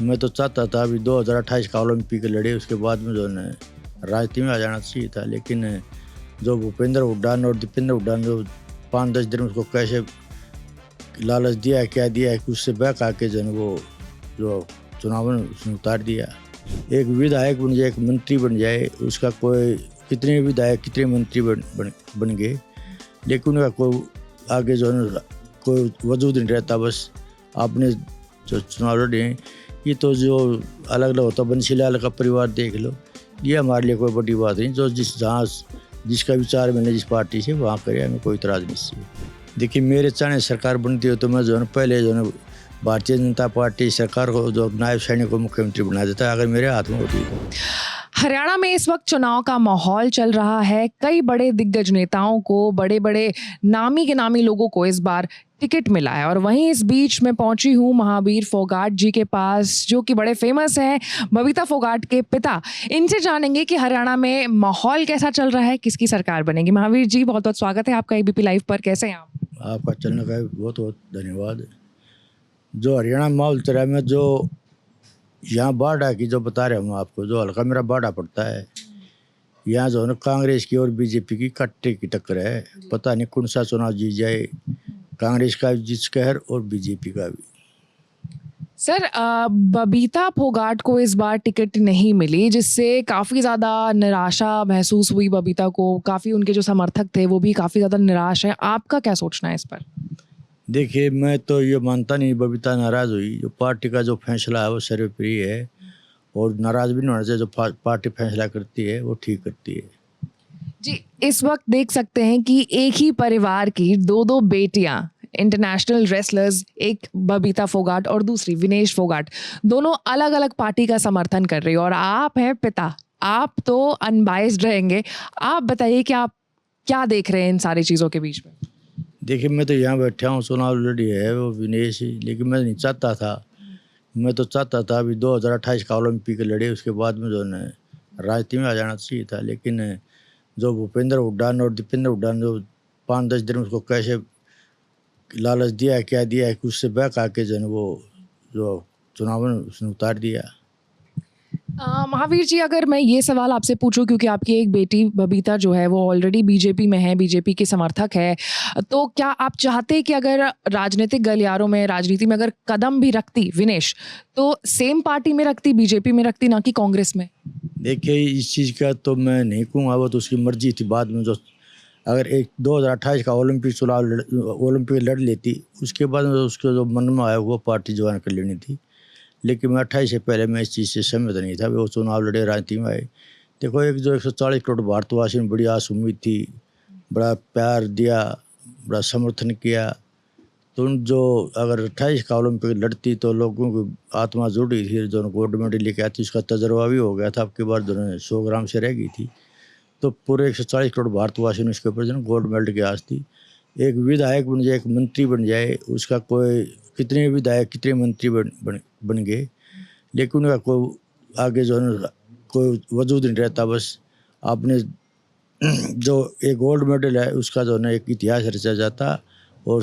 मैं तो चाहता था अभी 2028 का ओलंपिक लड़े, उसके बाद में जो है राजनीति में आ जाना चाहिए था। लेकिन जो भूपेंद्र हुड्डा और दीपेंद्र हुड्डा ने जो 5-10 दिन उसको कैसे लालच दिया है, क्या दिया है कि उससे बहका के जो है वो जो चुनाव में उसने उतार दिया। एक विधायक बन जाए, एक मंत्री बन जाए, उसका कोई कितने विधायक कितने मंत्री बन गए, लेकिन उनका कोई आगे जो है कोई वजूद नहीं रहता। बस आपने जो चुनाव लड़े हैं, ये तो जो अलग अलग होता, बंसीलाल का परिवार देख लो, ये हमारे लिए कोई बड़ी बात नहीं। जो जिसका विचार मिले जिस पार्टी से वहाँ करे, हमें कोई इतराज़ नहीं चाहिए। देखिए, मेरे चाहे सरकार बनती हो तो मैं जो है पहले जो है भारतीय जनता पार्टी सरकार को जो नायब सैनिक को मुख्यमंत्री बना देता है, अगर मेरे हाथ में होती तो। हरियाणा में इस वक्त चुनाव का माहौल चल रहा है। कई बड़े दिग्गज नेताओं को, बड़े बड़े नामी के नामी लोगों को इस बार टिकट मिला है। और वहीं इस बीच मैं पहुंची हूं महावीर फोगाट जी के पास, जो कि बड़े फेमस हैं, बबीता फोगाट के पिता। इनसे जानेंगे कि हरियाणा में माहौल कैसा चल रहा है, किसकी सरकार बनेगी। महावीर जी, बहुत बहुत स्वागत है आपका एबीपी लाइव पर। कैसे हैं आप? आपका चलने का बहुत बहुत धन्यवाद। जो हरियाणा में माहौल चल रहा है, मैं जो यहाँ बाढ़ की जो बता रहा हूँ आपको, जो हल्का मेरा बाढ़ा पड़ता है, यहाँ जो है ना कांग्रेस की और बीजेपी की कट्टे की टक्कर है। पता नहीं कौन सा चुनाव जीत जाए, कांग्रेस का जिस कहर और बीजेपी का भी। सर, बबीता फोगाट को इस बार टिकट नहीं मिली, जिससे काफ़ी ज़्यादा निराशा महसूस हुई बबीता को। काफ़ी उनके जो समर्थक थे वो भी काफ़ी ज़्यादा निराश हैं। आपका क्या सोचना है इस पर? देखिए, मैं तो ये मानता नहीं बबीता नाराज़ हुई। जो पार्टी का जो फैसला है वो सर्वोपरि है, और नाराज़ भी नहीं होना चाहिए। जो पार्टी फैसला करती है वो ठीक करती है। जी, इस वक्त देख सकते हैं कि एक ही परिवार की दो बेटियां, इंटरनेशनल रेसलर्स, एक बबीता फोगाट और दूसरी विनेश फोगाट, दोनों अलग अलग पार्टी का समर्थन कर रही है। और आप हैं पिता, आप तो अनबाइस्ड रहेंगे। आप बताइए कि आप क्या देख रहे हैं इन सारी चीज़ों के बीच में? देखिए, मैं तो यहाँ बैठा हूँ, चुनाव लड़ी है वो विनेश ही, लेकिन मैं नहीं चाहता था। मैं तो चाहता था अभी 2028 का ओलंपिक लड़े, उसके बाद में जो है राजनीति में आ जाना चाहिए था। लेकिन जो भूपेंद्र हुड्डा और दीपेंद्र हुड्डा ने जो 5-10 दिन उसको कैसे लालच दिया है, क्या दिया है कि उससे बहका के जो है वो जो चुनाव में उसने उतार दिया। महावीर जी, अगर मैं ये सवाल आपसे पूछूं, क्योंकि आपकी एक बेटी बबीता जो है वो ऑलरेडी बीजेपी में है, बीजेपी की समर्थक है, तो क्या आप चाहते कि अगर राजनीतिक गलियारों में, राजनीति में अगर कदम भी रखती विनेश, तो सेम पार्टी में रखती, बीजेपी में रखती, ना कि कांग्रेस में? देखिए, इस चीज़ का तो मैं नहीं कहूँगा, वो तो उसकी मर्जी थी। बाद में जो अगर एक 2028 का ओलंपिक लड़ लेती, उसके बाद में उसके जो मन में आया वो पार्टी ज्वाइन कर लेनी थी। लेकिन मैं 28 से पहले मैं इस चीज़ से सहमत नहीं था। वो चुनाव लड़े, राजनीति में आए। देखो, एक जो 140 करोड़ भारतवासी ने बड़ी आस उम्मीद थी, बड़ा प्यार दिया, बड़ा समर्थन किया, तो जो अगर 28 का ओलंपिक लड़ती तो लोगों की आत्मा जुड़ गई थी। जो गोल्ड मेडल लेके आती, उसका तजर्बा भी हो गया था। अब की बार जो 100 ग्राम से रह गई थी, तो पूरे 140 करोड़ भारतवासी ने उसके ऊपर जो गोल्ड मेडल की आस थी। एक विधायक बन जाए, एक मंत्री बन जाए, उसका कोई कितने विधायक कितने मंत्री बन गए, लेकिन उनका कोई आगे जो है कोई वजूद नहीं रहता। बस आपने जो एक गोल्ड मेडल है उसका जो है एक इतिहास रचा जाता, और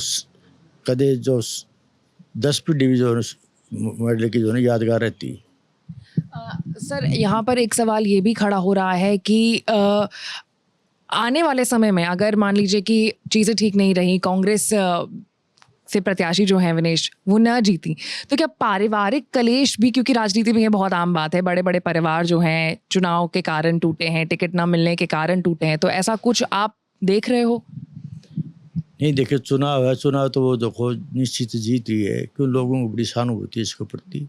कदे जो 10वीं डिवीजन मेडल की जो है यादगार रहती। सर, यहाँ पर एक सवाल ये भी खड़ा हो रहा है कि आने वाले समय में अगर मान लीजिए कि चीज़ें ठीक नहीं रही, कांग्रेस से प्रत्याशी जो हैं विनेश वो न जीती, तो क्या पारिवारिक कलेश भी, क्योंकि राजनीति में ये बहुत आम बात है, बड़े बड़े परिवार जो हैं चुनाव के कारण टूटे हैं, टिकट ना मिलने के कारण टूटे हैं, तो ऐसा कुछ आप देख रहे हो? नहीं, देखिए, चुनाव है, चुनाव तो वो देखो निश्चित जीत रही है, क्यों लोगों को बड़ी सहानुभूति है इसके प्रति।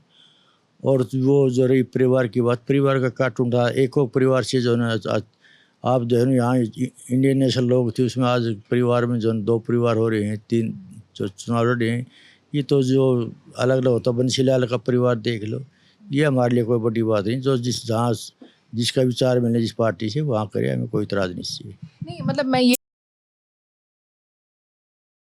और वो जो रही परिवार की बात, परिवार का कार्टून था, एक और परिवार से जो है आज आप जो है ना यहाँ इंडियन नेशनल लोग थे, उसमें आज परिवार में जो 2 परिवार हो रहे हैं, 3 जो चुनाव लड़े हैं। ये तो जो अलग अलग होता, बंसीलाल का परिवार देख लो, ये हमारे लिए कोई बड़ी बात नहीं। जो जिसका विचार मिले जिस पार्टी से वहाँ करे, हमें कोई इतराज़ नहीं चाहिए। नहीं, मतलब मैं ये